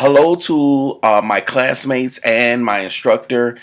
Hello to my classmates and my instructor.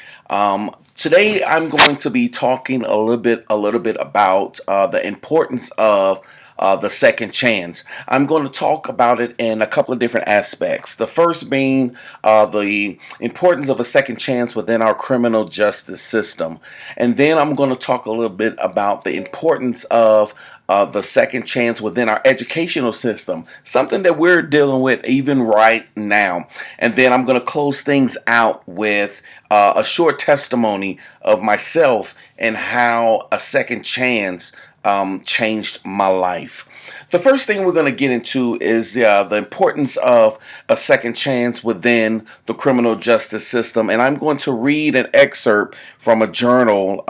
Today, I'm going to be talking a little bit about the importance of the second chance. I'm going to talk about it in a couple of different aspects. The first being the importance of a second chance within our criminal justice system, and then I'm going to talk a little bit about the importance of the second chance within our educational system, something that we're dealing with even right now. And then I'm going to close things out with a short testimony of myself and how a second chance changed my life. The first thing we're going to get into is the importance of a second chance within the criminal justice system. And I'm going to read an excerpt from a journal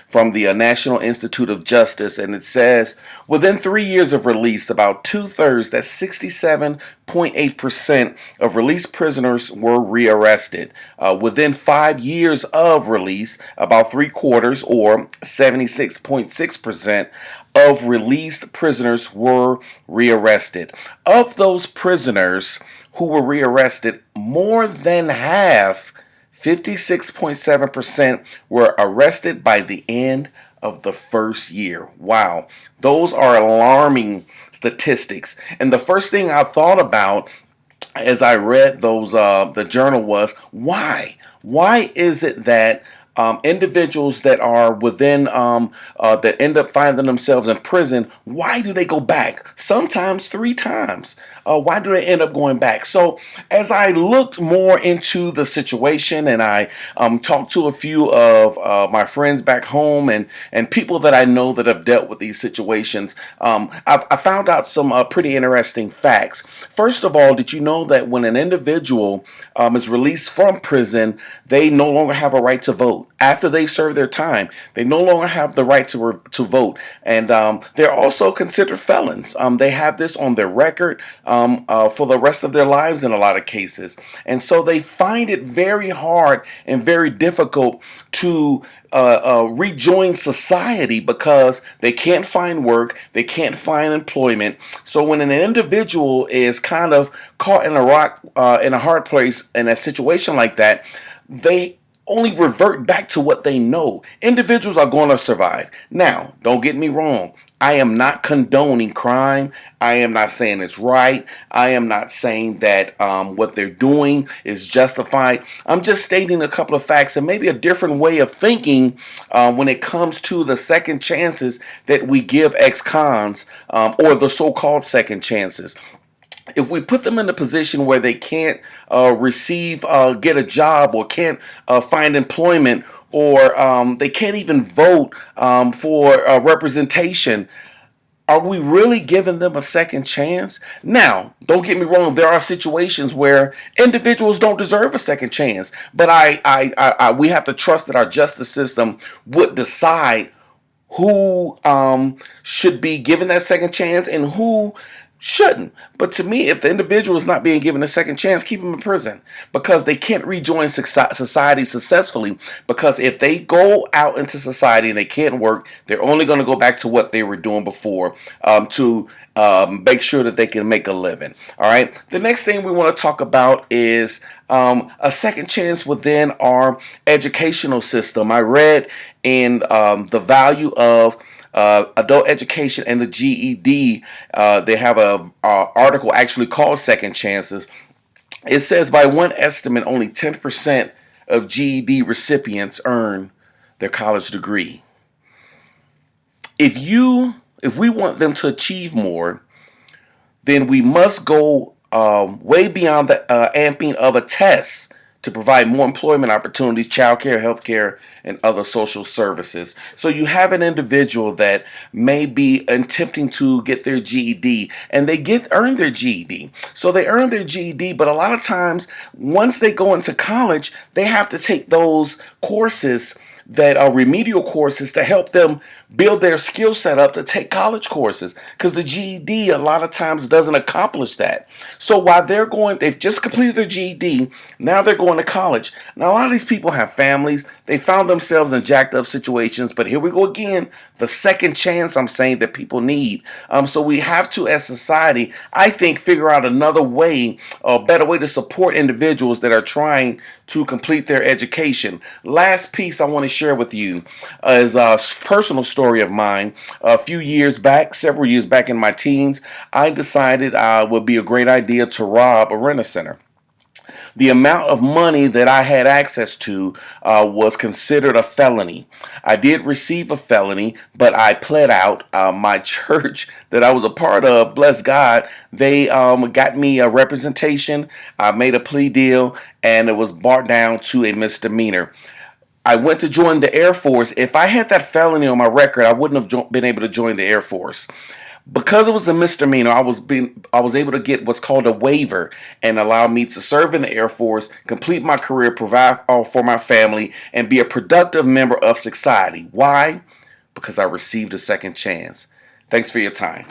from the National Institute of Justice. And it says, within 3 years of release, about two-thirds, that's 67.8% of released prisoners were rearrested. Within 5 years of release, about three-quarters, or 76.6%, of released prisoners were rearrested. Of those prisoners who were rearrested, more than half, 56.7%, were arrested by the end of the first year. Wow, those are alarming statistics. And the first thing I thought about as I read those, the journal, was why? Why is it that individuals that are within that end up finding themselves in prison, why do they go back? Sometimes three times. Why do they end up going back? So as I looked more into the situation, and I talked to a few of my friends back home, and people that I know that have dealt with these situations, I found out some pretty interesting facts. First of all, did you know that when an individual is released from prison, they no longer have a right to vote? After they serve their time, they no longer have the right to vote, and they're also considered felons. They have this on their record for the rest of their lives in a lot of cases, and so they find it very hard and very difficult to rejoin society because they can't find work, they can't find employment. So when an individual is kind of caught in a rock, in a hard place in a situation like that, they only revert back to what they know. Individuals are going to survive. Now, don't get me wrong. I am not condoning crime. I am not saying it's right. I am not saying that what they're doing is justified. I'm just stating a couple of facts and maybe a different way of thinking when it comes to the second chances that we give ex-cons, or the so-called second chances. If we put them in a position where they can't get a job, or can't find employment, or they can't even vote for representation, are we really giving them a second chance? Now, don't get me wrong. There are situations where individuals don't deserve a second chance, but we have to trust that our justice system would decide who should be given that second chance and who shouldn't. But to me, if the individual is not being given a second chance, keep them in prison, because they can't rejoin society successfully. Because if they go out into society and they can't work, they're only going to go back to what they were doing before, to make sure that they can make a living. All right. The next thing we want to talk about is a second chance within our educational system. I read in the value of adult education and the GED. They have a article actually called Second Chances. It says, by one estimate, only 10% of GED recipients earn their college degree. If we want them to achieve more, then we must go way beyond the amping of a test to provide more employment opportunities, childcare, healthcare, and other social services. So you have an individual that may be attempting to get their GED, and they earn their GED. So they earn their GED, but a lot of times, once they go into college, they have to take those courses that are remedial courses to help them build their skill set up to take college courses, because the GED a lot of times doesn't accomplish that. So while they've just completed their GED, now they're going to college. Now a lot of these people have families. They found themselves in jacked up situations, but here we go again, the second chance I'm saying that people need. So we have to, as society, I think, figure out another way, a better way to support individuals that are trying to complete their education. Last piece I want to share with you is a personal story of mine. A few years back, several years back in my teens, I decided it would be a great idea to rob a rent-a-center. The amount of money that I had access to was considered a felony. I did receive a felony, but I pled out. My church that I was a part of, bless God, they got me a representation. I made a plea deal, and it was brought down to a misdemeanor. I went to join the Air Force. If I had that felony on my record, I wouldn't have been able to join the Air Force. Because it was a misdemeanor, I was able to get what's called a waiver and allow me to serve in the Air Force, complete my career, provide for my family, and be a productive member of society. Why? Because I received a second chance. Thanks for your time.